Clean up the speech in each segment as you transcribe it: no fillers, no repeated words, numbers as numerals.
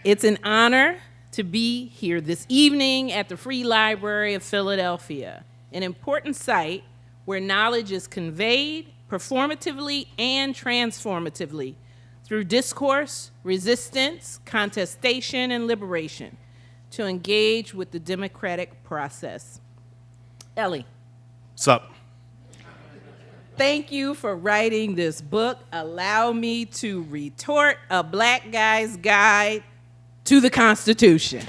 It's an honor to be here this evening at the Free Library of Philadelphia, an important site where knowledge is conveyed performatively and transformatively through discourse, resistance, contestation, and liberation to engage with the democratic process. Elie. Sup? Thank you for writing this book. Allow me to retort a black guy's guide to the Constitution.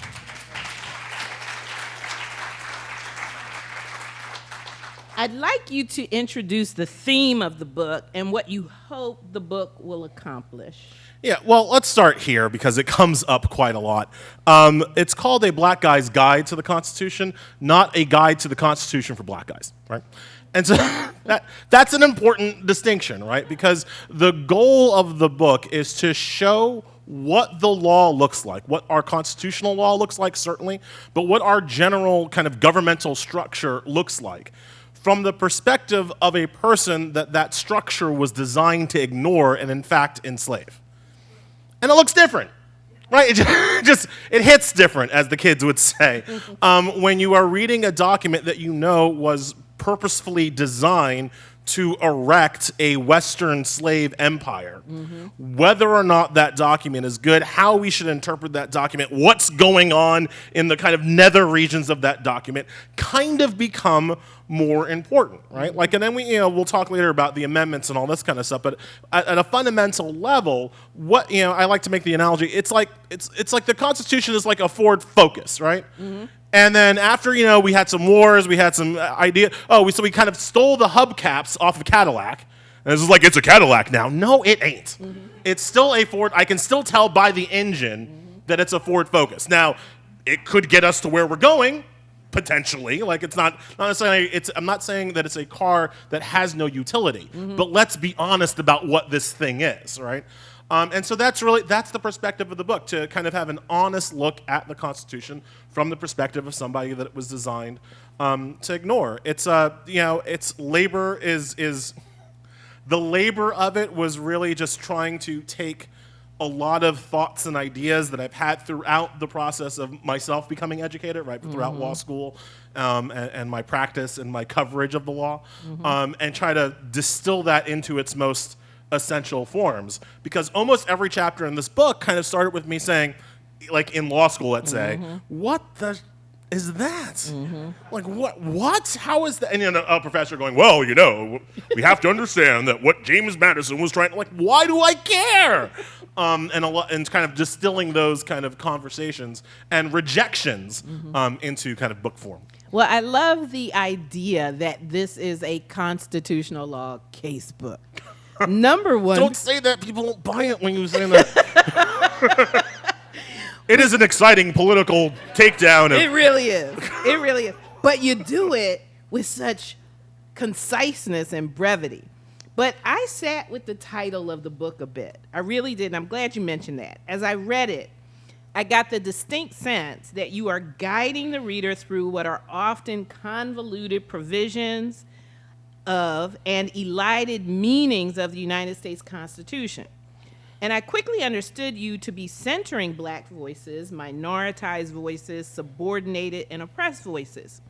I'd like you to introduce the theme of the book and what you hope the book will accomplish. Yeah, well, let's start here because it comes up quite a lot. It's called A Black Guy's Guide to the Constitution, not a guide to the Constitution for black guys, right? And so that's an important distinction, right? Because the goal of the book is to show what the law looks like, what our constitutional law looks like, certainly, but what our general kind of governmental structure looks like from the perspective of a person that structure was designed to ignore and, in fact, enslave. And it looks different, right? It hits different, as the kids would say, when you are reading a document that you know was purposefully designed to erect a Western slave empire. Mm-hmm. Whether or not that document is good, how we should interpret that document, what's going on in the kind of nether regions of that document, kind of become more important, right? Like, and then we'll talk later about the amendments and all this kind of stuff. But at a fundamental level, I like to make the analogy. It's like the Constitution is like a Ford Focus, right? Mm-hmm. And then after, we had some wars, we had some idea. So we kind of stole the hubcaps off of Cadillac. And this is like, it's a Cadillac now. No, it ain't. Mm-hmm. It's still a Ford. I can still tell by the engine that it's a Ford Focus. Now, it could get us to where we're going, potentially. Like, it's not necessarily, I'm not saying that it's a car that has no utility. Mm-hmm. But let's be honest about what this thing is, right? And so that's the perspective of the book, to kind of have an honest look at the Constitution from the perspective of somebody that it was designed to ignore. It's labor is the labor of it was really just trying to take a lot of thoughts and ideas that I've had throughout the process of myself becoming educated, right, throughout law school and my practice and my coverage of the law, and try to distill that into its most essential forms, because almost every chapter in this book kind of started with me saying, like in law school, let's say, what the is that? Mm-hmm. Like, what? How is that? And a professor going, well, we have to understand that what James Madison was trying to, like, why do I care? And kind of distilling those kind of conversations and rejections into kind of book form. Well, I love the idea that this is a constitutional law case book. Number one. Don't say that. People won't buy it when you say that. It is an exciting political takedown. It really is. It really is. But you do it with such conciseness and brevity. But I sat with the title of the book a bit. I really did. And I'm glad you mentioned that. As I read it, I got the distinct sense that you are guiding the reader through what are often convoluted provisions of and elided meanings of the United States Constitution. And I quickly understood you to be centering black voices, minoritized voices, subordinated and oppressed voices.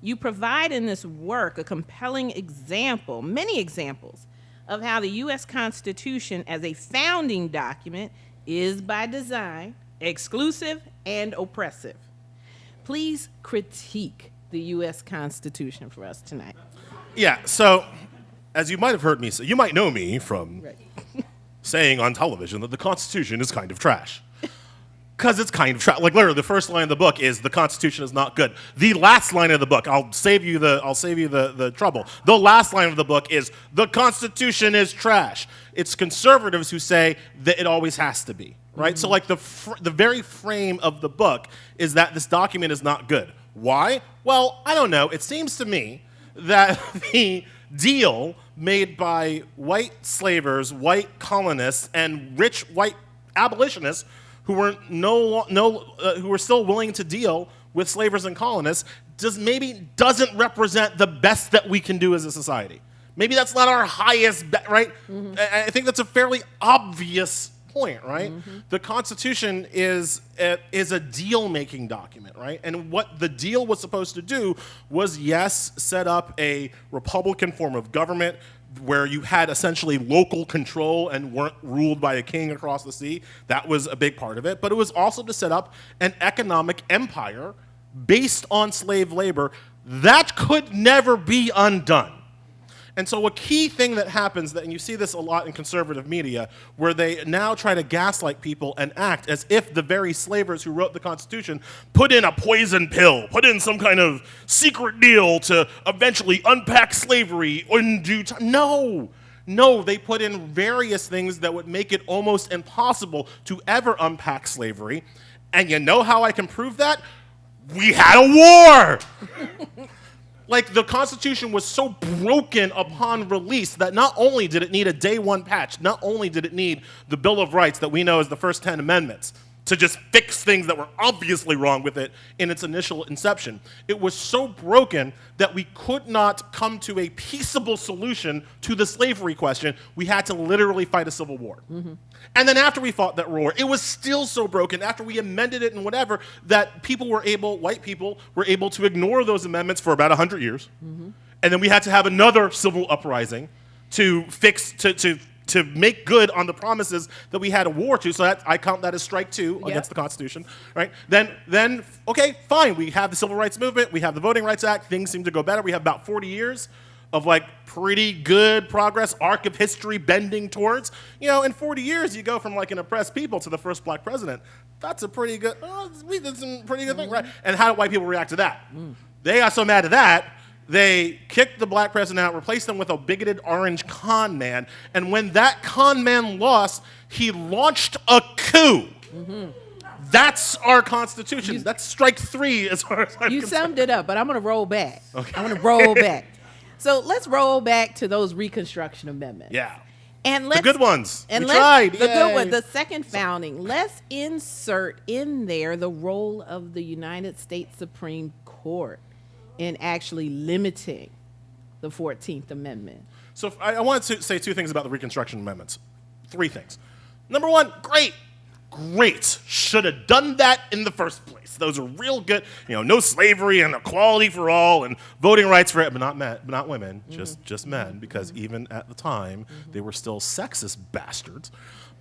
You provide in this work a compelling example, many examples, of how the U.S. Constitution as a founding document is by design exclusive and oppressive. Please critique the U.S. Constitution for us tonight. Yeah, so as you might have heard me say, you might know me from saying on television that the Constitution is kind of trash. Because it's kind of trash. Like, literally, the first line of the book is the Constitution is not good. The last line of the book, I'll save you the trouble. The last line of the book is the Constitution is trash. It's conservatives who say that it always has to be, right? Mm-hmm. So, like, the very frame of the book is that this document is not good. Why? Well, I don't know. It seems to me that the deal made by white slavers, white colonists, and rich white abolitionists who were who were still willing to deal with slavers and colonists doesn't represent the best that we can do as a society. Maybe that's not our highest bet, right? Mm-hmm. I think that's a fairly obvious point, right? The Constitution is a deal-making document, right? And what the deal was supposed to do was, yes, set up a Republican form of government where you had essentially local control and weren't ruled by a king across the sea. That was a big part of it. But it was also to set up an economic empire based on slave labor that could never be undone. And so a key thing that happens, and you see this a lot in conservative media, where they now try to gaslight people and act as if the very slavers who wrote the Constitution put in a poison pill, put in some kind of secret deal to eventually unpack slavery in due time. No, they put in various things that would make it almost impossible to ever unpack slavery. And you know how I can prove that? We had a war! Like, the Constitution was so broken upon release that not only did it need a day one patch, not only did it need the Bill of Rights that we know as the first 10 amendments to just fix things that were obviously wrong with it in its initial inception, it was so broken that we could not come to a peaceable solution to the slavery question. We had to literally fight a civil war. And then after we fought that war, it was still so broken, after we amended it and whatever, that white people were able to ignore those amendments for about 100 years. And then we had to have another civil uprising to fix, to make good on the promises that we had a war to. So that, I count that as strike two against the Constitution, right? Then, okay, fine. We have the Civil Rights Movement. We have the Voting Rights Act. Things seem to go better. We have about 40 years of like pretty good progress, arc of history bending towards. You know, in 40 years, you go from like an oppressed people to the first black president. That's a pretty good, we did some pretty good things, right? And how do white people react to that? They got so mad at that, they kicked the black president out, replaced him with a bigoted orange con man, and when that con man lost, he launched a coup. That's our Constitution. That's strike three as far as I'm You concerned. summed it up, but I'm going to roll back. Okay. I'm going to roll back. So let's roll back to those Reconstruction amendments. Yeah. And let's, The good ones. And We let's, tried. The good Yay. one, the second founding. Let's insert in there the role of the United States Supreme Court in actually limiting the 14th Amendment. So I want to say two things about the Reconstruction amendments. Three things. Number one, great. Should have done that in the first place. Those are real good. You know, no slavery and equality for all and voting rights for it, but not women, just men, because even at the time they were still sexist bastards.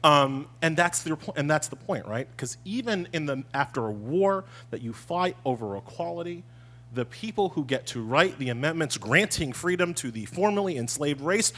And that's the point, right? Because even after a war that you fight over equality, the people who get to write the amendments granting freedom to the formerly enslaved race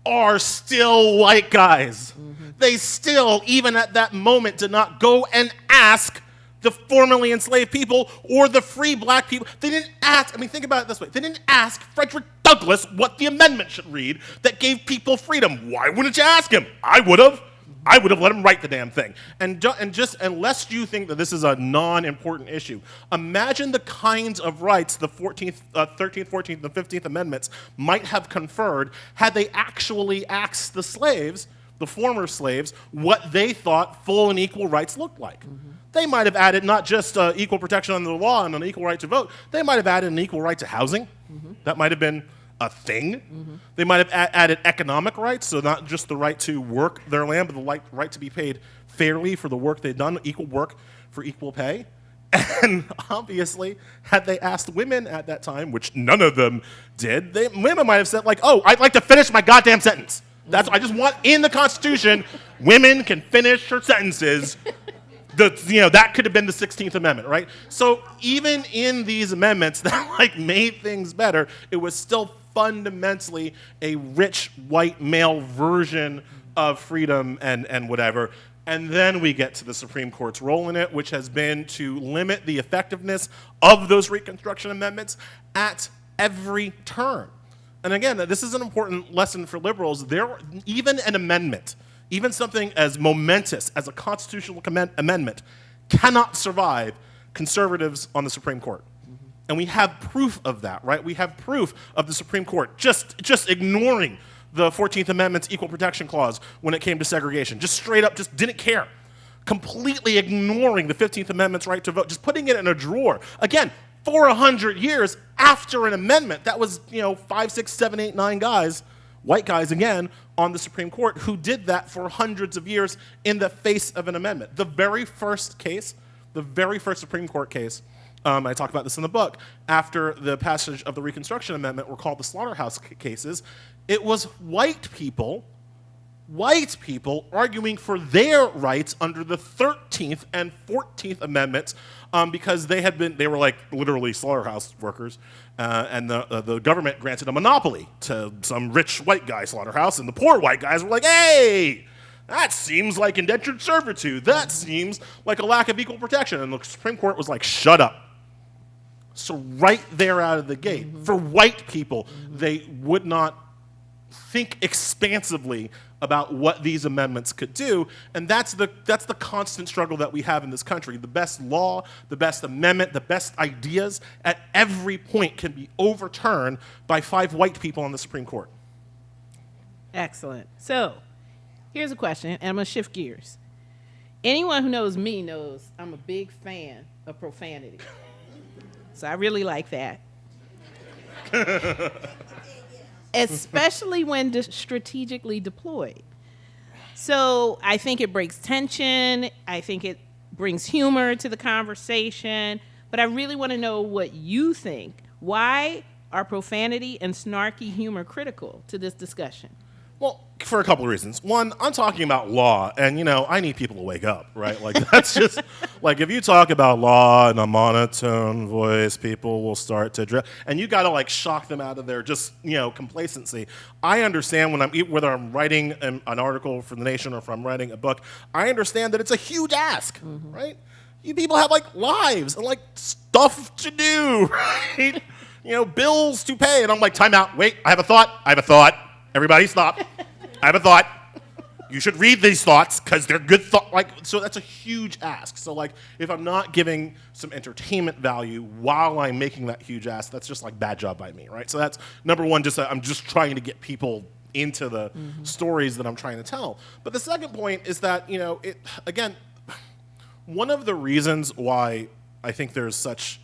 are still white guys. They still, even at that moment, did not go and ask the formerly enslaved people or the free black people. They didn't ask, I mean, think about it this way. They didn't ask Frederick Douglass what the amendment should read that gave people freedom. Why wouldn't you ask him? I would have. I would have let him write the damn thing. And just unless you think that this is a non-important issue, imagine the kinds of rights the 13th, 14th, and 15th Amendments might have conferred had they actually asked the slaves, the former slaves, what they thought full and equal rights looked like. They might have added not just equal protection under the law and an equal right to vote. They might have added an equal right to housing. That might have been a thing. They might have added economic rights, so not just the right to work their land, but the right to be paid fairly for the work they've done, equal work for equal pay. And obviously, had they asked women at that time, which none of them did, women might have said like, oh, I'd like to finish my goddamn sentence. I just want in the Constitution, women can finish her sentences. That could have been the 16th Amendment, right? So even in these amendments that made things better, it was still fundamentally a rich white male version of freedom and whatever. And then we get to the Supreme Court's role in it, which has been to limit the effectiveness of those Reconstruction amendments at every turn. And again, this is an important lesson for liberals. Even an amendment, even something as momentous as a constitutional amendment, cannot survive conservatives on the Supreme Court. And we have proof of that, right? We have proof of the Supreme Court just ignoring the 14th Amendment's Equal Protection Clause when it came to segregation. Just straight up, just didn't care. Completely ignoring the 15th Amendment's right to vote, just putting it in a drawer. Again, 400 years after an amendment that was, 5, 6, 7, 8, 9 guys white guys, again, on the Supreme Court who did that for hundreds of years in the face of an amendment. The very first Supreme Court case, I talk about this in the book, after the passage of the Reconstruction Amendment were called the slaughterhouse cases. It was white people arguing for their rights under the 13th and 14th Amendments because they were like literally slaughterhouse workers, and the government granted a monopoly to some rich white guy slaughterhouse, and the poor white guys were like, hey, that seems like indentured servitude. That seems like a lack of equal protection. And the Supreme Court was like, shut up. So right there out of the gate, for white people, they would not think expansively about what these amendments could do, and that's the constant struggle that we have in this country. The best law, the best amendment, the best ideas at every point can be overturned by 5 white people on the Supreme Court. Excellent. So, here's a question, and I'm going to shift gears. Anyone who knows me knows I'm a big fan of profanity. So I really like that. Especially when strategically deployed. So I think it breaks tension. I think it brings humor to the conversation. But I really want to know what you think. Why are profanity and snarky humor critical to this discussion? Well, for a couple of reasons. One, I'm talking about law, and, I need people to wake up, right? Like, that's just, like, if you talk about law in a monotone voice, people will start to drift, and you got to, like, shock them out of their just, complacency. I understand whether I'm writing an article for The Nation or if I'm writing a book, I understand that it's a huge ask, right? You people have, like, lives and, like, stuff to do, right? Bills to pay, and I'm like, time out, wait, I have a thought. Everybody stop. I have a thought. You should read these thoughts because they're good thoughts. So that's a huge ask. So if I'm not giving some entertainment value while I'm making that huge ask, that's just like bad job by me, right? So that's number one, I'm just trying to get people into the stories that I'm trying to tell. But the second point is that, again, one of the reasons why I think there's such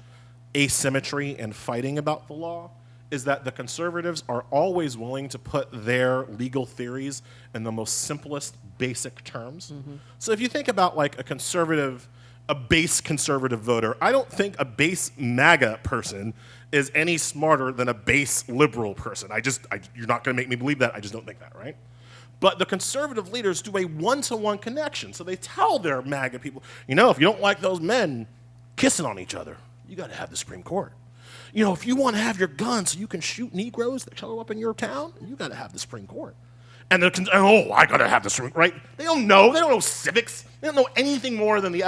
asymmetry in fighting about the law is that the conservatives are always willing to put their legal theories in the most simplest, basic terms. So if you think about a base conservative voter, I don't think a base MAGA person is any smarter than a base liberal person. You're not going to make me believe that. I just don't think that, right? But the conservative leaders do a one-to-one connection. So they tell their MAGA people, if you don't like those men kissing on each other, you got to have the Supreme Court. If you want to have your gun so you can shoot Negroes that show up in your town, you got to have the Supreme Court. And I got to have the Supreme Court, right? They don't know civics. They don't know anything more than any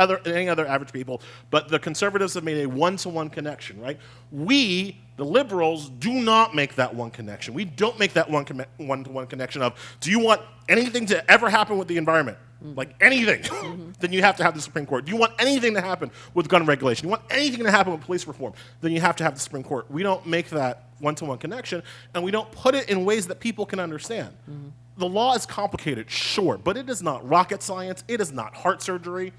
other average people. But the conservatives have made a one-to-one connection, right? We, the liberals, do not make that one connection. We don't make that one-to-one connection of, do you want anything to ever happen with the environment? Like anything, then you have to have the Supreme Court. Do you want anything to happen with gun regulation? Do you want anything to happen with police reform? Then you have to have the Supreme Court. We don't make that one-to-one connection, and we don't put it in ways that people can understand. The law is complicated, sure, but it is not rocket science. It is not heart surgery.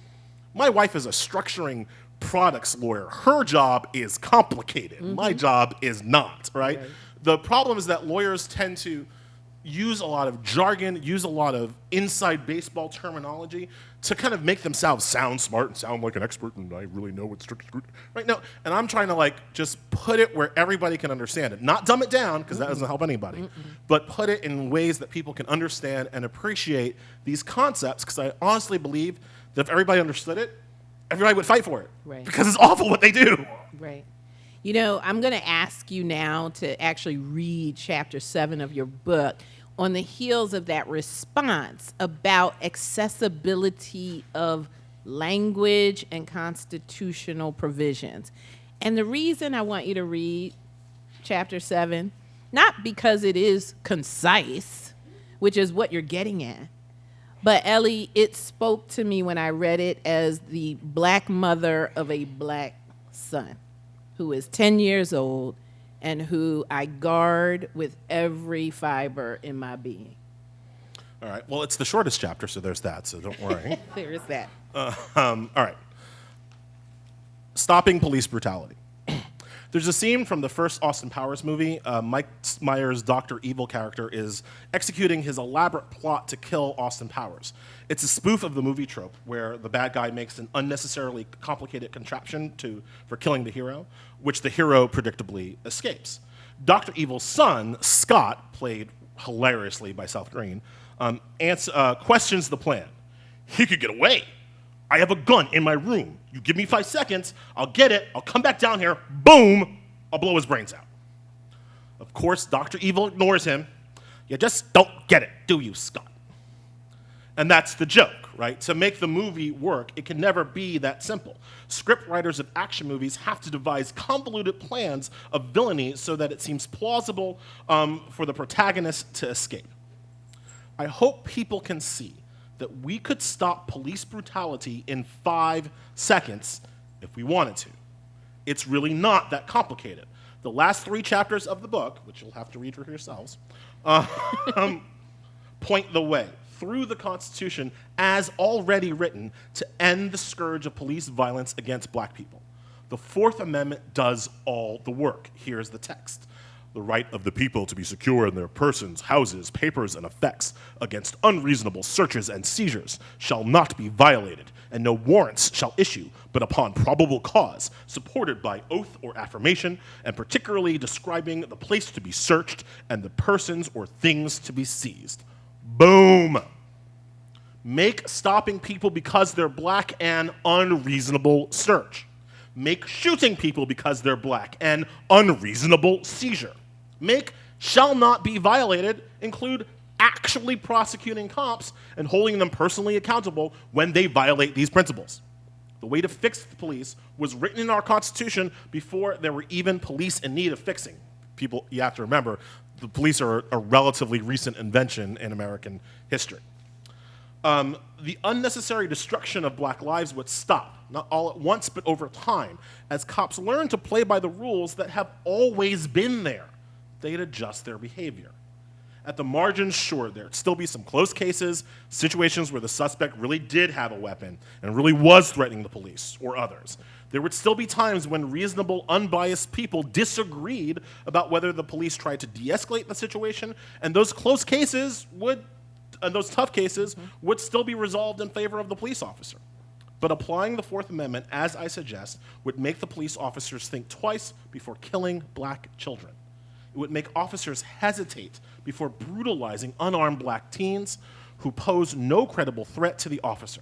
My wife is a structuring products lawyer. Her job is complicated. My job is not, right? The problem is that lawyers tend to use a lot of jargon, use a lot of inside baseball terminology to kind of make themselves sound smart and sound like an expert, and I really know what strict scrutiny, right? No, and I'm trying to just put it where everybody can understand it. Not dumb it down, because that doesn't help anybody, but put it in ways that people can understand and appreciate these concepts, because I honestly believe that if everybody understood it, everybody would fight for it. Right. Because it's awful what they do. Right. I'm going to ask you now to actually read chapter 7 of your book on the heels of that response about accessibility of language and constitutional provisions. And the reason I want you to read chapter 7, not because it is concise, which is what you're getting at, but Elie, it spoke to me when I read it as the black mother of a black son who is 10 years old and who I guard with every fiber in my being. All right. Well, it's the shortest chapter, so there's that, so don't worry. There is that. All right. Stopping police brutality. There's a scene from the first Austin Powers movie. Mike Myers' Dr. Evil character is executing his elaborate plot to kill Austin Powers. It's a spoof of the movie trope where the bad guy makes an unnecessarily complicated contraption for killing the hero, which the hero predictably escapes. Dr. Evil's son, Scott, played hilariously by Seth Green, questions the plan. He could get away. I have a gun in my room. You give me 5 seconds, I'll get it, I'll come back down here, boom, I'll blow his brains out. Of course, Dr. Evil ignores him. You just don't get it, do you, Scott? And that's the joke, right? To make the movie work, it can never be that simple. Script writers of action movies have to devise convoluted plans of villainy so that it seems plausible for the protagonist to escape. I hope people can see that we could stop police brutality in 5 seconds if we wanted to. It's really not that complicated. The last 3 chapters of the book, which you'll have to read for yourselves, point the way through the Constitution as already written to end the scourge of police violence against black people. The Fourth Amendment does all the work. Here's the text. The right of the people to be secure in their persons, houses, papers, and effects against unreasonable searches and seizures shall not be violated, and no warrants shall issue but upon probable cause, supported by oath or affirmation, and particularly describing the place to be searched and the persons or things to be seized. Boom! Make stopping people because they're black an unreasonable search. Make shooting people because they're black an unreasonable seizure. Make shall not be violated include actually prosecuting cops and holding them personally accountable when they violate these principles. The way to fix the police was written in our Constitution before there were even police in need of fixing. People, you have to remember, the police are a relatively recent invention in American history. The unnecessary destruction of black lives would stop, not all at once, but over time, as cops learn to play by the rules that have always been there. They'd adjust their behavior. At the margins, sure, there'd still be some close cases, situations where the suspect really did have a weapon and really was threatening the police or others. There would still be times when reasonable, unbiased people disagreed about whether the police tried to de-escalate the situation, and those close cases those tough cases would still be resolved in favor of the police officer. But applying the Fourth Amendment, as I suggest, would make the police officers think twice before killing black children. It would make officers hesitate before brutalizing unarmed black teens who pose no credible threat to the officer.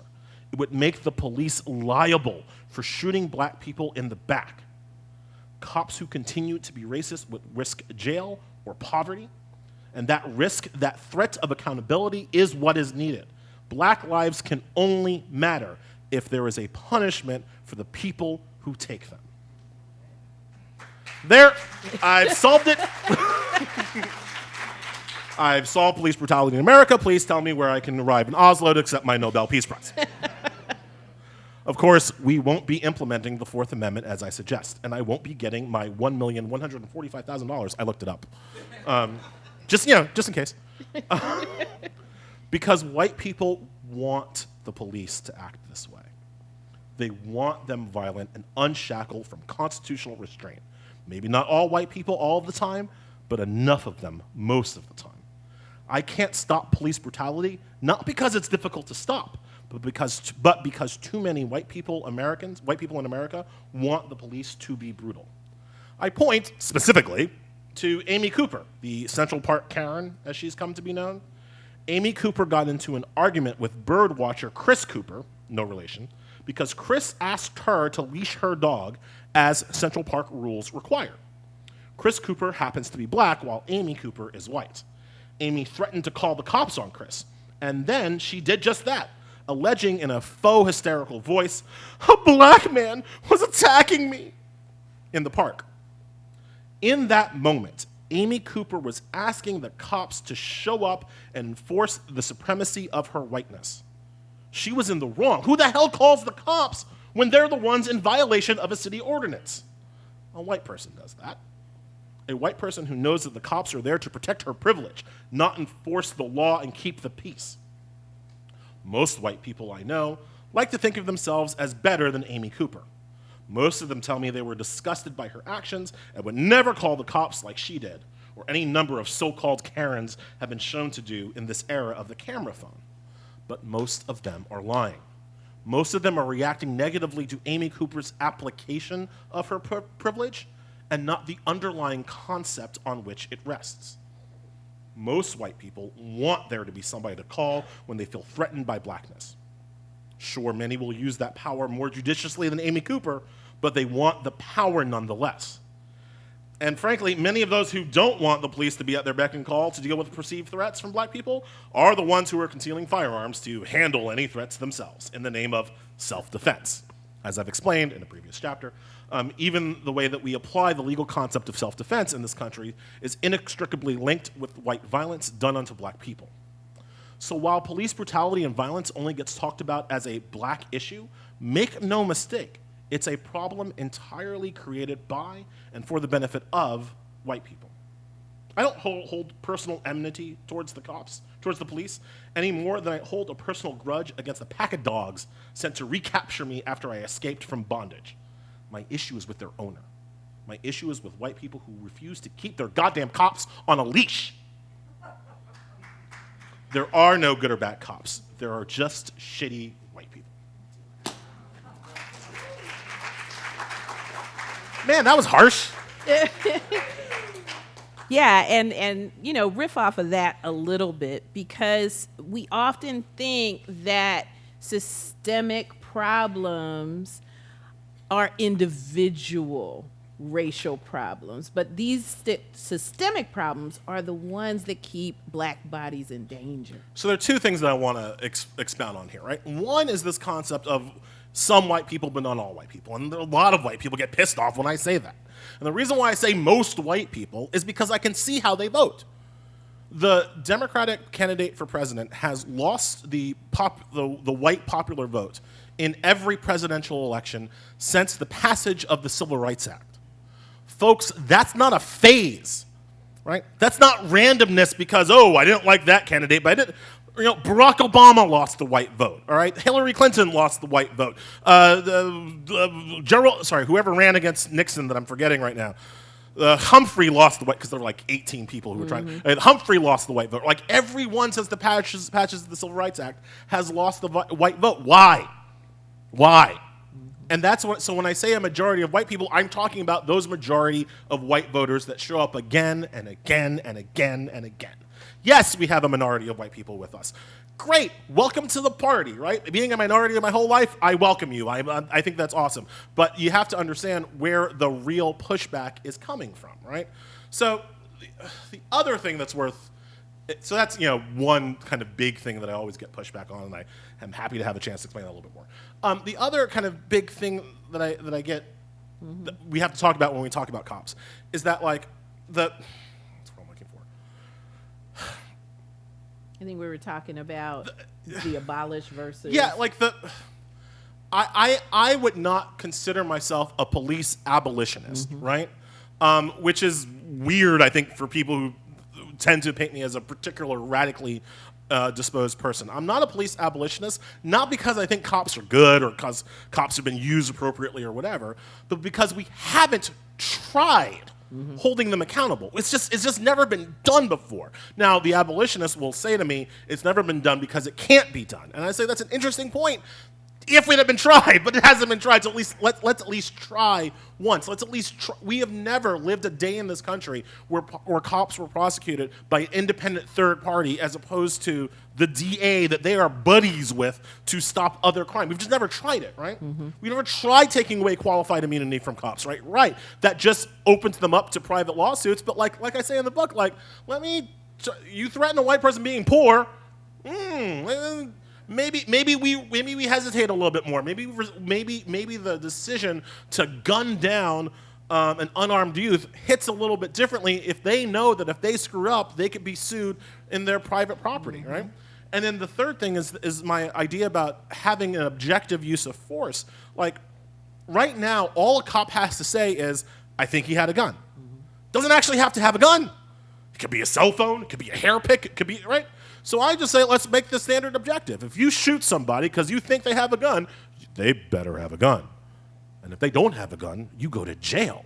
It would make the police liable for shooting black people in the back. Cops who continue to be racist would risk jail or poverty, and that risk, that threat of accountability is what is needed. Black lives can only matter if there is a punishment for the people who take them. There, I've solved it. I've solved police brutality in America. Please tell me where I can arrive in Oslo to accept my Nobel Peace Prize. Of course, we won't be implementing the Fourth Amendment as I suggest, and I won't be getting my $1,145,000. I looked it up. Just in case. Because white people want the police to act this way. They want them violent and unshackled from constitutional restraint. Maybe not all white people all the time, but enough of them most of the time. I can't stop police brutality, not because it's difficult to stop, but because too many white people in America want the police to be brutal. I point specifically to Amy Cooper, the Central Park Karen, as she's come to be known. Amy Cooper got into an argument with bird watcher Chris Cooper, no relation, because Chris asked her to leash her dog as Central Park rules require. Chris Cooper happens to be black, while Amy Cooper is white. Amy threatened to call the cops on Chris, and then she did just that, alleging in a faux hysterical voice, "A black man was attacking me," in the park. In that moment, Amy Cooper was asking the cops to show up and enforce the supremacy of her whiteness. She was in the wrong. Who the hell calls the cops when they're the ones in violation of a city ordinance? A white person does that. A white person who knows that the cops are there to protect her privilege, not enforce the law and keep the peace. Most white people I know like to think of themselves as better than Amy Cooper. Most of them tell me they were disgusted by her actions and would never call the cops like she did, or any number of so-called Karens have been shown to do in this era of the camera phone. But most of them are lying. Most of them are reacting negatively to Amy Cooper's application of her privilege and not the underlying concept on which it rests. Most white people want there to be somebody to call when they feel threatened by blackness. Sure, many will use that power more judiciously than Amy Cooper, but they want the power nonetheless. And frankly, many of those who don't want the police to be at their beck and call to deal with perceived threats from black people are the ones who are concealing firearms to handle any threats themselves in the name of self-defense. As I've explained in a previous chapter, even the way that we apply the legal concept of self-defense in this country is inextricably linked with white violence done unto black people. So while police brutality and violence only gets talked about as a black issue, make no mistake, it's a problem entirely created by and for the benefit of white people. I don't hold personal enmity towards the cops, towards the police, any more than I hold a personal grudge against a pack of dogs sent to recapture me after I escaped from bondage. My issue is with their owner. My issue is with white people who refuse to keep their goddamn cops on a leash. There are no good or bad cops. There are just shitty white people. Man, that was harsh. Yeah, and you know, riff off of that a little bit, because we often think that systemic problems are individual racial problems, but these systemic problems are the ones that keep black bodies in danger. So there are two things that I want to expound on here, right? One is this concept of some white people, but not all white people. And a lot of white people get pissed off when I say that. And the reason why I say most white people is because I can see how they vote. The Democratic candidate for president has lost the white popular vote in every presidential election since the passage of the Civil Rights Act. Folks, that's not a phase, right? That's not randomness because, oh, I didn't like that candidate, but I didn't. You know, Barack Obama lost the white vote, all right? Hillary Clinton lost the white vote. Whoever ran against Nixon that I'm forgetting right now. Humphrey lost the white, because there were like 18 people who were trying. Humphrey lost the white vote. Like everyone since the patches of the Civil Rights Act has lost the white vote. Why? And that's what. So when I say a majority of white people, I'm talking about those majority of white voters that show up again and again and again and again. Yes, we have a minority of white people with us. Great, welcome to the party, right? Being a minority of my whole life, I welcome you. I think that's awesome. But you have to understand where the real pushback is coming from, right? So the other thing that's so that's, you know, one kind of big thing that I always get pushback on, and I am happy to have a chance to explain that a little bit more. The other kind of big thing that I get that we have to talk about when we talk about cops is that, like, that's what I'm looking for. I think we were talking about the abolish versus... Yeah, like I would not consider myself a police abolitionist, right? Which is weird, I think, for people who tend to paint me as a particular radically disposed person. I'm not a police abolitionist, not because I think cops are good or because cops have been used appropriately or whatever, but because we haven't tried holding them accountable. It's just never been done before. Now, the abolitionist will say to me, it's never been done because it can't be done. And I say that's an interesting point. If it had been tried, but it hasn't been tried, so let's at least try once. Let's at least try. We have never lived a day in this country where cops were prosecuted by an independent third party as opposed to the DA that they are buddies with to stop other crime. We've just never tried it, right? We never tried taking away qualified immunity from cops, right? Right. That just opens them up to private lawsuits. But like I say in the book, like, you threaten a white person being poor. Maybe we hesitate a little bit more. Maybe the decision to gun down an unarmed youth hits a little bit differently if they know that if they screw up, they could be sued in their private property, right? And then the third thing is my idea about having an objective use of force. Like, right now, all a cop has to say is, I think he had a gun. Doesn't actually have to have a gun. It could be a cell phone. It could be a hair pick. It could be, right? So I just say, let's make the standard objective. If you shoot somebody because you think they have a gun, they better have a gun. And if they don't have a gun, you go to jail.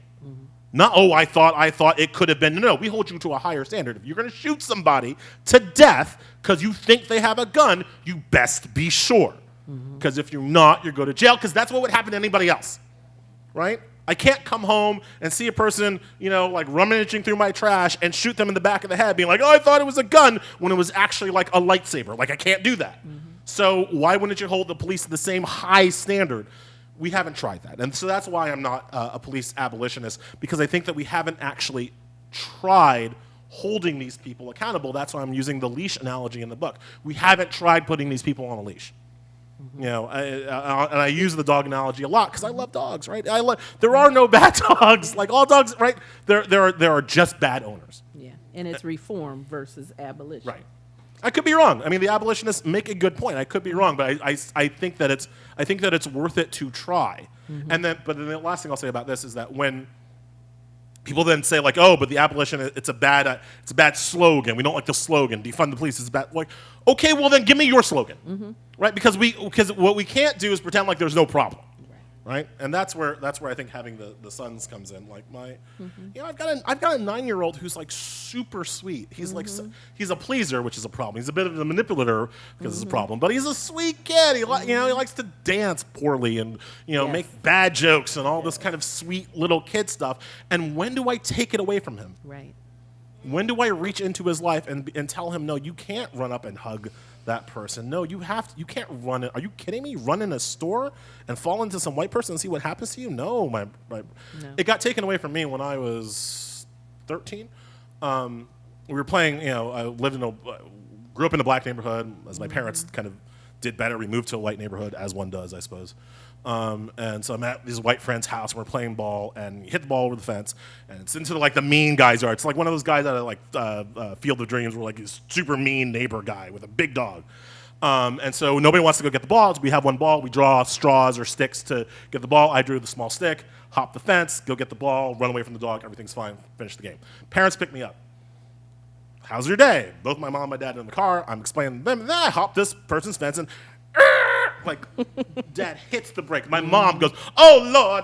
Not, oh, I thought it could have been. No, we hold you to a higher standard. If you're going to shoot somebody to death because you think they have a gun, you best be sure. Because if you're not, you go to jail, because that's what would happen to anybody else, right? I can't come home and see a person, like rummaging through my trash and shoot them in the back of the head, being like, oh, I thought it was a gun, when it was actually like a lightsaber. Like, I can't do that. So why wouldn't you hold the police to the same high standard? We haven't tried that. And so that's why I'm not a police abolitionist, because I think that we haven't actually tried holding these people accountable. That's why I'm using the leash analogy in the book. We haven't tried putting these people on a leash. And I use the dog analogy a lot because I love dogs, right? There are no bad dogs. Like, all dogs, right? There are just bad owners. Yeah, and it's reform versus abolition. Right. I could be wrong. I mean, the abolitionists make a good point. I could be wrong, but I think that it's worth it to try. But then the last thing I'll say about this is that when people then say, like, oh, but the abolition, it's a bad slogan. We don't like the slogan. Defund the police is bad. Like, okay, well then give me your slogan, right? Because what we can't do is pretend like there's no problem, right? And that's where I think having the sons comes in. Like I've got a 9-year-old who's like super sweet. He's like he's a pleaser, which is a problem. He's a bit of a manipulator because it's a problem. But he's a sweet kid. He likes to dance poorly and make bad jokes and all this kind of sweet little kid stuff. And when do I take it away from him? Right. When do I reach into his life and tell him, no, you can't run up and hug that person. No, you can't run it. Are you kidding me? Run in a store and fall into some white person and see what happens to you? No, no. It got taken away from me when I was 13. We were playing, I grew up in a black neighborhood, as my parents kind of did better. We moved to a white neighborhood, as one does, I suppose. And so I'm at this white friend's house, and we're playing ball, and you hit the ball over the fence, and it's into the mean guy's yard. It's like one of those guys out of Field of Dreams, where this super mean neighbor guy with a big dog. And so nobody wants to go get the ball. So we have one ball. We draw straws or sticks to get the ball. I drew the small stick, hop the fence, go get the ball, run away from the dog. Everything's fine. Finish the game. Parents pick me up. How's your day? Both my mom and my dad are in the car. I'm explaining to them. And then I hop this person's fence and Dad hits the brake. My mom goes, oh Lord,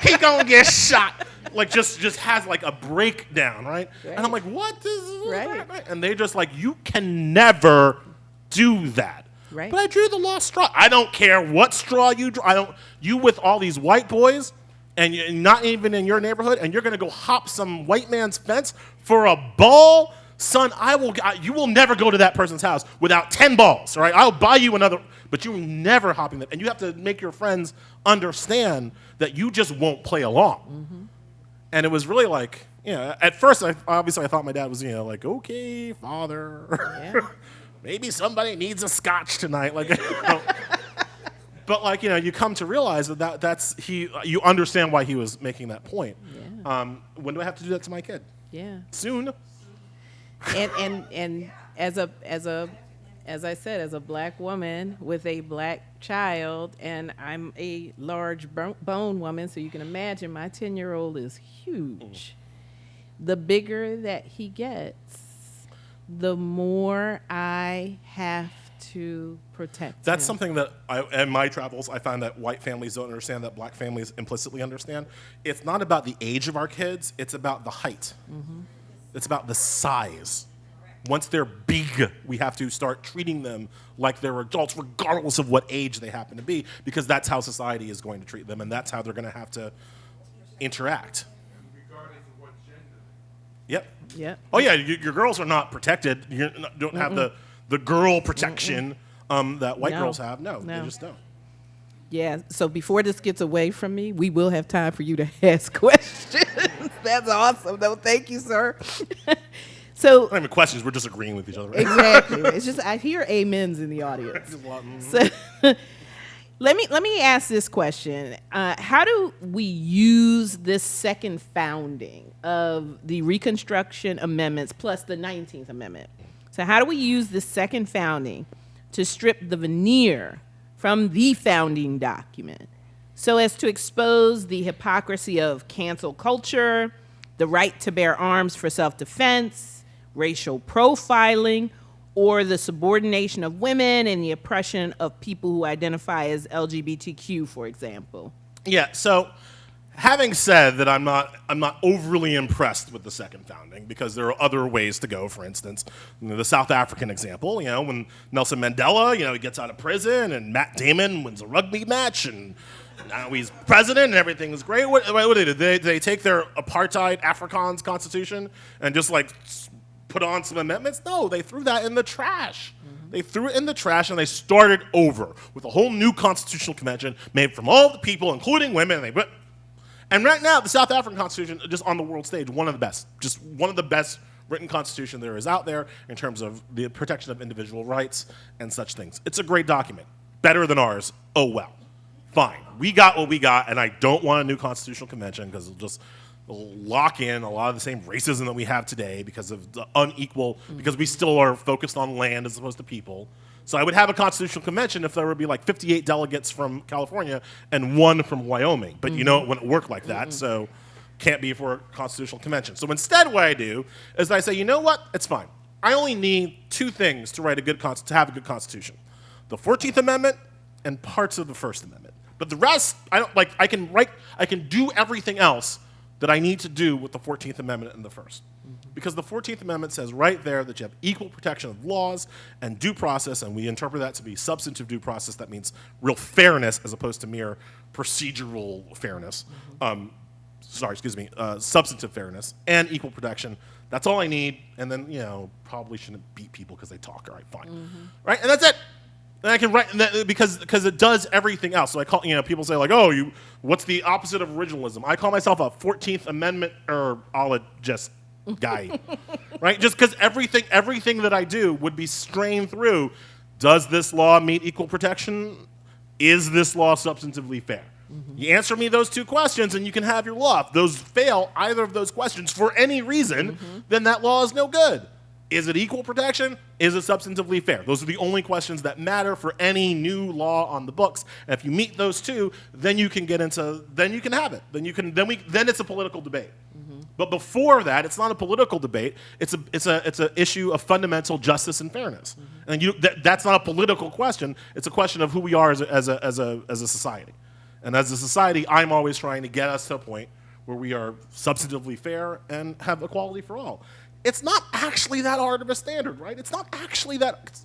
he gonna get shot. Just has a breakdown, right? And I'm like, what is right? And they're just like, you can never do that. Right. But I drew the lost straw. I don't care what straw you draw. You with all these white boys, and you're not even in your neighborhood, and you're gonna go hop some white man's fence for a ball. Son, you will never go to that person's house without 10 balls, all right? I'll buy you another, but you're never hopping that. And you have to make your friends understand that you just won't play along. And it was really at first, I thought my dad was, okay, father, maybe somebody needs a scotch tonight. But you come to realize you understand why he was making that point. Yeah. When do I have to do that to my kid? Yeah. Soon. And as I said, as a black woman with a black child, and I'm a large bone woman, so you can imagine my 10-year-old is huge. The bigger that he gets, the more I have to protect That's him. something that in my travels, I find that white families don't understand, that black families implicitly understand. It's not about the age of our kids, it's about the height. It's about the size. Once they're big, we have to start treating them like they're adults, regardless of what age they happen to be, because that's how society is going to treat them, and that's how they're going to have to interact. Regardless of what gender. Yep. Oh, yeah, your girls are not protected. You don't have the girl protection that white girls have. No, they just don't. Yeah, so before this gets away from me, we will have time for you to ask questions. That's awesome, though. Thank you, sir. So, not even questions. We're just agreeing with each other. Right? Exactly. It's just I hear amens in the audience. So, let me ask this question: how do we use this second founding of the Reconstruction amendments plus the 19th Amendment? So, how do we use the second founding to strip the veneer from the founding document so as to expose the hypocrisy of cancel culture, the right to bear arms for self-defense, racial profiling, or the subordination of women and the oppression of people who identify as LGBTQ, for example. Yeah, so having said that, I'm not overly impressed with the second founding because there are other ways to go. For instance, the South African example, when Nelson Mandela, he gets out of prison and Matt Damon wins a rugby match and now he's president and everything is great. What do? They take their apartheid Afrikaans constitution and just put on some amendments? No, they threw that in the trash. They threw it in the trash and they started over with a whole new constitutional convention made from all the people, including women. And right now, the South African Constitution, just on the world stage, one of the best written constitution there is out there in terms of the protection of individual rights and such things. It's a great document. Better than ours. Oh, well. Fine. We got what we got, and I don't want a new constitutional convention because it'll just lock in a lot of the same racism that we have today because of the unequal, because we still are focused on land as opposed to people. So I would have a constitutional convention if there would be 58 delegates from California and 1 from Wyoming. But it wouldn't work like that, so can't be for a constitutional convention. So instead what I do is I say, you know what? It's fine. I only need 2 things to write to have a good constitution. The 14th Amendment and parts of the First Amendment. But the rest, I can do everything else that I need to do with the 14th Amendment and the First. Because the 14th Amendment says right there that you have equal protection of laws and due process, and we interpret that to be substantive due process. That means real fairness as opposed to mere procedural fairness. Substantive fairness and equal protection. That's all I need, and then, probably shouldn't beat people because they talk. All right, fine. Right, and that's it. And I can write because it does everything else. So I call people say what's the opposite of originalism? I call myself a 14th Amendment ologist guy, right? Just because everything that I do would be strained through. Does this law meet equal protection? Is this law substantively fair? You answer me those 2 questions, and you can have your law. If those fail either of those questions for any reason, then that law is no good. Is it equal protection? Is it substantively fair? Those are the only questions that matter for any new law on the books. And if you meet those 2, then you can get into. Then you can have it. Then it's a political debate. But before that, it's not a political debate. It's an issue of fundamental justice and fairness. And that's not a political question. It's a question of who we are as a society. And as a society, I'm always trying to get us to a point where we are substantively fair and have equality for all. It's not actually that hard of a standard, right? It's not actually that.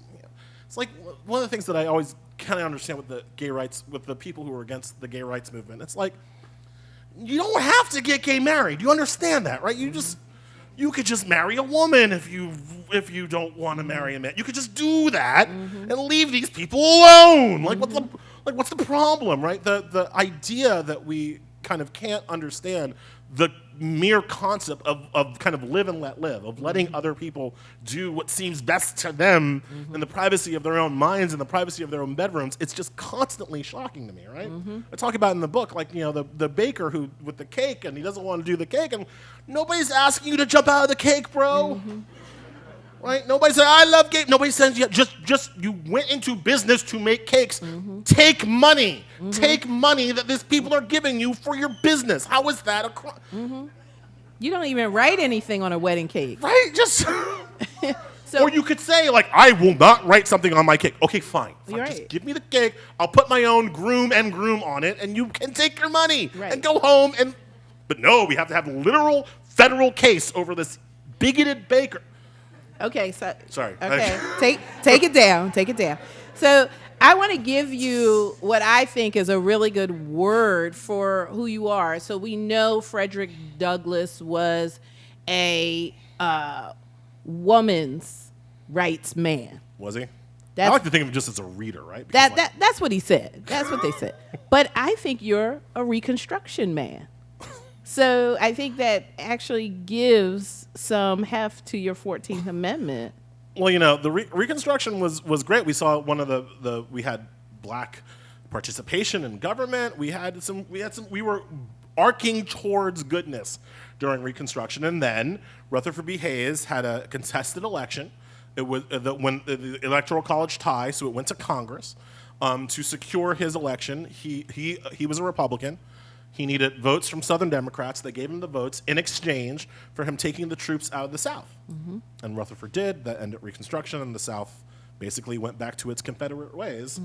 It's like one of the things that I always kind of understand with the gay rights, with the people who are against the gay rights movement. It's like, you don't have to get gay married. You understand that, right? You could just marry a woman if you don't want to marry a man. You could just do that and leave these people alone. What's the problem, right? The idea that we kind of can't understand the mere concept of kind of live and let live, of letting other people do what seems best to them in the privacy of their own minds and the privacy of their own bedrooms. It's just constantly shocking to me, right? I talk about in the book, the baker who with the cake, and he doesn't want to do the cake, and nobody's asking you to jump out of the cake, bro. Right? Nobody said, I love cake. Nobody says, just you went into business to make cakes. Take money. Take money that these people are giving you for your business. How is that a crime? You don't even write anything on a wedding cake. Right? Just... or you could say, I will not write something on my cake. Okay, fine. Right. Just give me the cake. I'll put my own groom on it, and you can take your money right. and go home. But no, we have to have a literal federal case over this bigoted baker. Okay, so sorry. Okay, take it down. Take it down. So I want to give you what I think is a really good word for who you are. So we know Frederick Douglass was a woman's rights man. Was he? I like to think of him just as a reader, right? That's what he said. That's what they said. But I think you're a Reconstruction man. So I think that actually gives some heft to your 14th Amendment. Well, the Reconstruction was great. We saw one of we had black participation in government. We were arcing towards goodness during Reconstruction, and then Rutherford B. Hayes had a contested election. It was when the Electoral College tie, so it went to Congress to secure his election. He was a Republican. He needed votes from Southern Democrats. They gave him the votes in exchange for him taking the troops out of the South. And Rutherford did. That ended Reconstruction, and the South basically went back to its Confederate ways.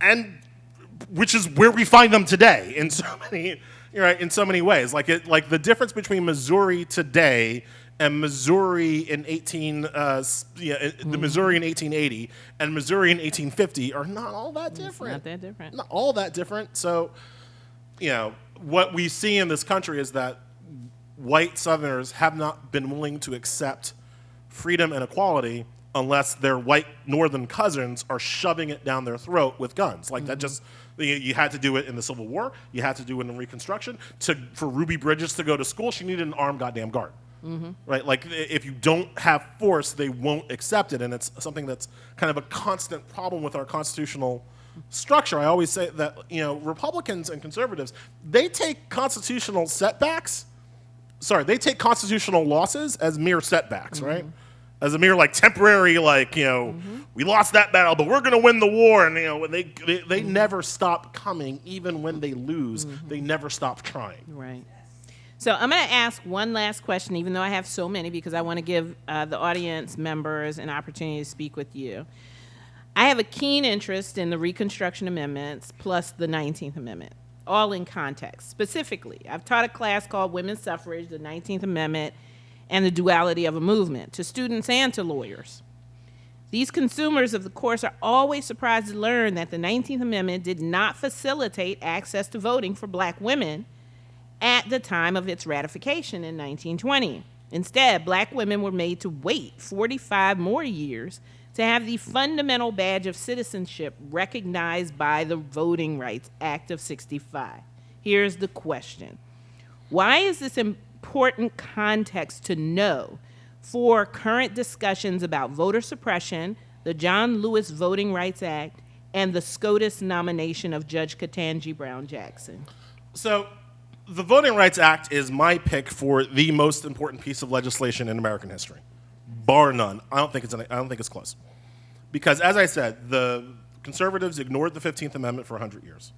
And which is where we find them today in so many, in so many ways. Like the difference between Missouri today and Missouri in the Missouri in 1880 and Missouri in 1850 are not all that different. Not that different. Not all that different. So, what we see in this country is that white Southerners have not been willing to accept freedom and equality unless their white Northern cousins are shoving it down their throat with guns. Like that just, you had to do it in the Civil War. You had to do it in Reconstruction. For Ruby Bridges to go to school, she needed an armed goddamn guard. Right? Like if you don't have force, they won't accept it. And it's something that's kind of a constant problem with our constitutional structure. I always say that, Republicans and conservatives, they take constitutional losses as mere setbacks, right? As a mere temporary, we lost that battle, but we're going to win the war. And they never stop coming, even when they lose. They never stop trying. Right. So I'm going to ask one last question, even though I have so many, because I want to give the audience members an opportunity to speak with you. I have a keen interest in the Reconstruction Amendments plus the 19th Amendment, all in context. Specifically, I've taught a class called Women's Suffrage, the 19th Amendment, and the Duality of a Movement to students and to lawyers. These consumers of the course are always surprised to learn that the 19th Amendment did not facilitate access to voting for black women at the time of its ratification in 1920. Instead, black women were made to wait 45 more years to have the fundamental badge of citizenship recognized by the Voting Rights Act of '65. Here's the question. Why is this important context to know for current discussions about voter suppression, the John Lewis Voting Rights Act, and the SCOTUS nomination of Judge Ketanji Brown Jackson? So, the Voting Rights Act is my pick for the most important piece of legislation in American history, bar none. I don't think it's close, because as I said, the conservatives ignored the 15th Amendment for 100 years.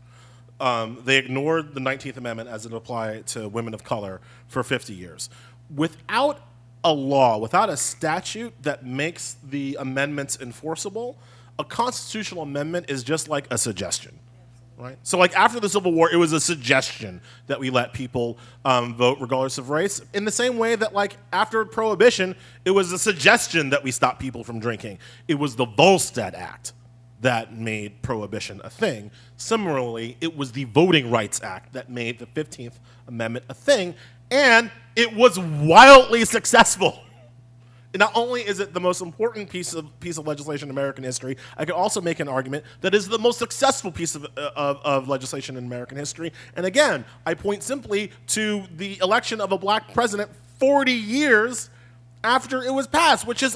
They ignored the 19th Amendment as it applied to women of color for 50 years. Without a law, without a statute that makes the amendments enforceable, a constitutional amendment is just like a suggestion. Right? So after the Civil War, it was a suggestion that we let people vote regardless of race, in the same way that after Prohibition, it was a suggestion that we stop people from drinking. It was the Volstead Act that made Prohibition a thing. Similarly, it was the Voting Rights Act that made the 15th Amendment a thing, and it was wildly successful. Not only is it the most important piece of legislation in American history, I could also make an argument that is the most successful piece of legislation in American history. And again, I point simply to the election of a black president 40 years after it was passed, which is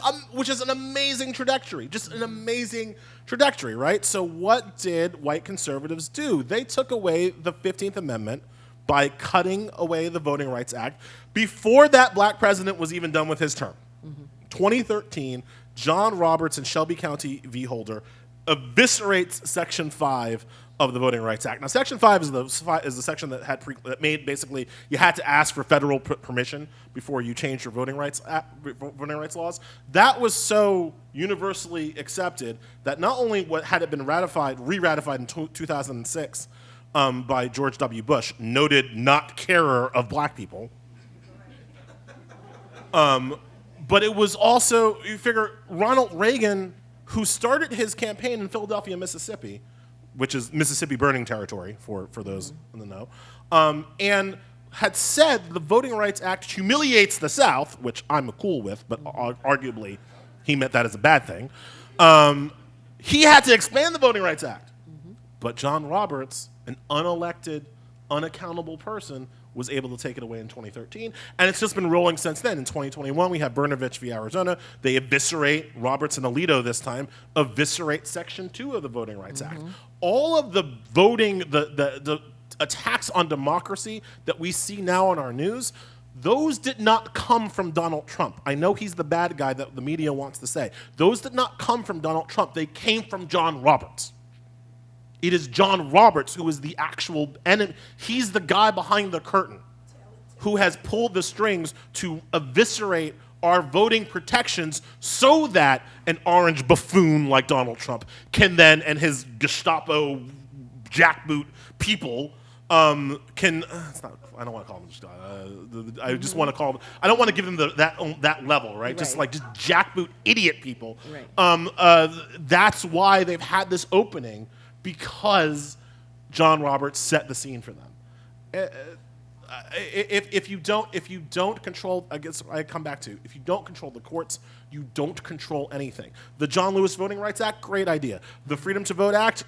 an amazing trajectory, just an amazing trajectory, right? So what did white conservatives do? They took away the 15th Amendment by cutting away the Voting Rights Act before that black president was even done with his term. 2013, John Roberts in Shelby County v. Holder eviscerates Section 5 of the Voting Rights Act. Now, Section 5 is the section that made basically you had to ask for federal permission before you changed your voting rights laws. That was so universally accepted that not only had it been re-ratified in 2006 by George W. Bush, noted not carer of black people, but it was also, you figure, Ronald Reagan, who started his campaign in Philadelphia, Mississippi, which is Mississippi burning territory for those in the know, and had said the Voting Rights Act humiliates the South, which I'm cool with, but arguably he meant that as a bad thing. He had to expand the Voting Rights Act. But John Roberts, an unelected, unaccountable person, was able to take it away in 2013, and it's just been rolling since then. In 2021, we have Brnovich v. Arizona. They eviscerate, Roberts and Alito this time, eviscerate Section 2 of the Voting Rights Act. All of the voting, the attacks on democracy that we see now on our news, those did not come from Donald Trump. I know he's the bad guy that the media wants to say. Those did not come from Donald Trump. They came from John Roberts. It is John Roberts who is the actual enemy. He's the guy behind the curtain who has pulled the strings to eviscerate our voting protections so that an orange buffoon like Donald Trump can then, and his Gestapo jackboot people, can, I don't want to call them, I just want to call them, I don't want to give them that level, right? Just jackboot idiot people. Right. That's why they've had this opening, because John Roberts set the scene for them. If you don't control, I guess I come back to, if you don't control the courts, you don't control anything. The John Lewis Voting Rights Act, great idea. The Freedom to Vote Act,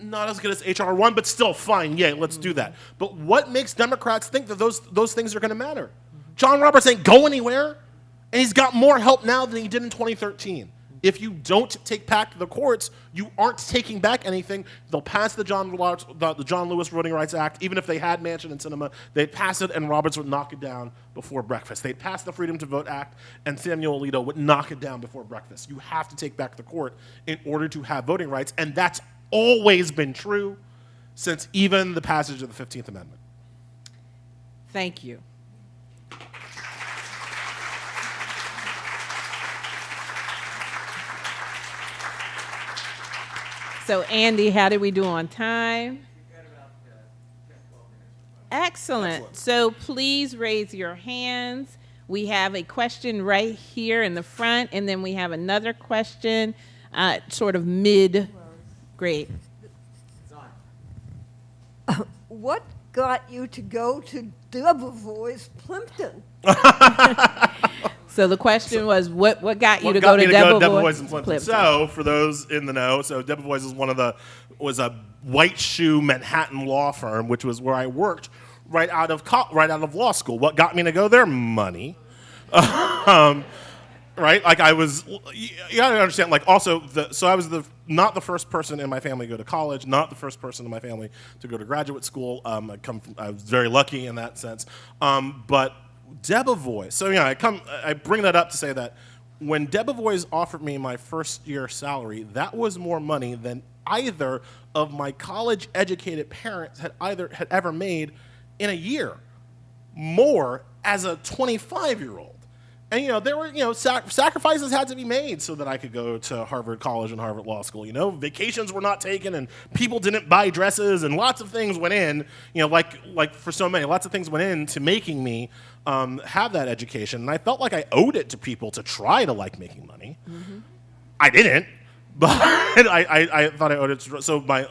not as good as H.R. 1, but still fine. Yeah, let's do that. But what makes Democrats think that those things are going to matter? John Roberts ain't go anywhere, and he's got more help now than he did in 2013. If you don't take back the courts, you aren't taking back anything. They'll pass the John Lewis Voting Rights Act. Even if they had Manchin and Sinema, they'd pass it, and Roberts would knock it down before breakfast. They'd pass the Freedom to Vote Act, and Samuel Alito would knock it down before breakfast. You have to take back the court in order to have voting rights, and that's always been true since even the passage of the 15th Amendment. Thank you. So, Andy, how did we do on time? Excellent. So please raise your hands. We have a question right here in the front, and then we have another question sort of mid-grade. What got you to go to Debevoise Plimpton? So the question was, what got you to go to Debevoise Plimpton? So, for those in the know, so Debevoise is was a white shoe Manhattan law firm, which was where I worked right out of law school. What got me to go there? Money. Right? Like I was, you gotta understand, like also, so I was not the first person in my family to go to college, not the first person in my family to go to graduate school. I was very lucky in that sense. But Debevoise, so yeah, I bring that up to say that when Debevoise offered me my first year salary, that was more money than either of my college-educated parents had ever made in a year, more as a 25-year-old. And, there were, sacrifices had to be made so that I could go to Harvard College and Harvard Law School. Vacations were not taken and people didn't buy dresses and lots of things went in, like for so many, lots of things went into making me have that education. And I felt like I owed it to people to try to like making money. Mm-hmm. I didn't, but I thought I owed it to, so my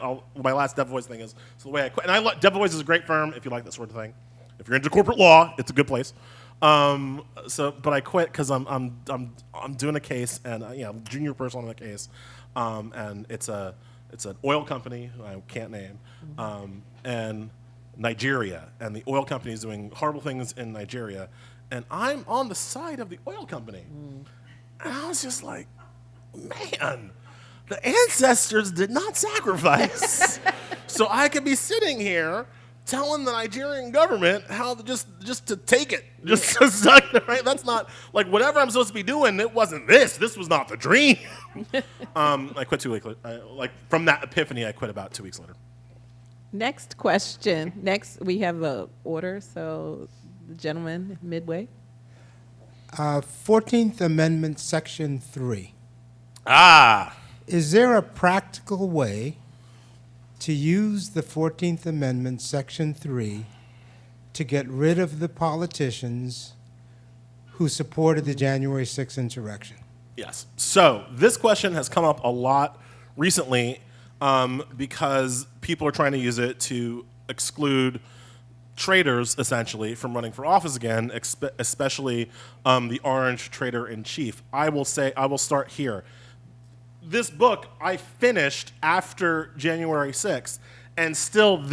last Debevoise thing is, so the way I quit. And Debevoise is a great firm if you like that sort of thing. If you're into corporate law, it's a good place. But I quit because I'm doing a case, and I'm junior person on the case, and it's an oil company who I can't name, and Nigeria, and the oil company is doing horrible things in Nigeria, and I'm on the side of the oil company, and I was just like, man, the ancestors did not sacrifice, so I could be sitting here telling the Nigerian government how to just to take it, just to suck it, right? That's not, like, whatever I'm supposed to be doing, it wasn't this. This was not the dream. I quit 2 weeks later. From that epiphany, I quit about 2 weeks later. Next question. Next, we have a order, so the gentleman midway. 14th Amendment, Section 3. Is there a practical way to use the 14th Amendment, Section 3, to get rid of the politicians who supported the January 6th insurrection? Yes. So this question has come up a lot recently because people are trying to use it to exclude traitors, essentially, from running for office again, especially the orange traitor-in-chief. I will start here. This book I finished after January 6th, and still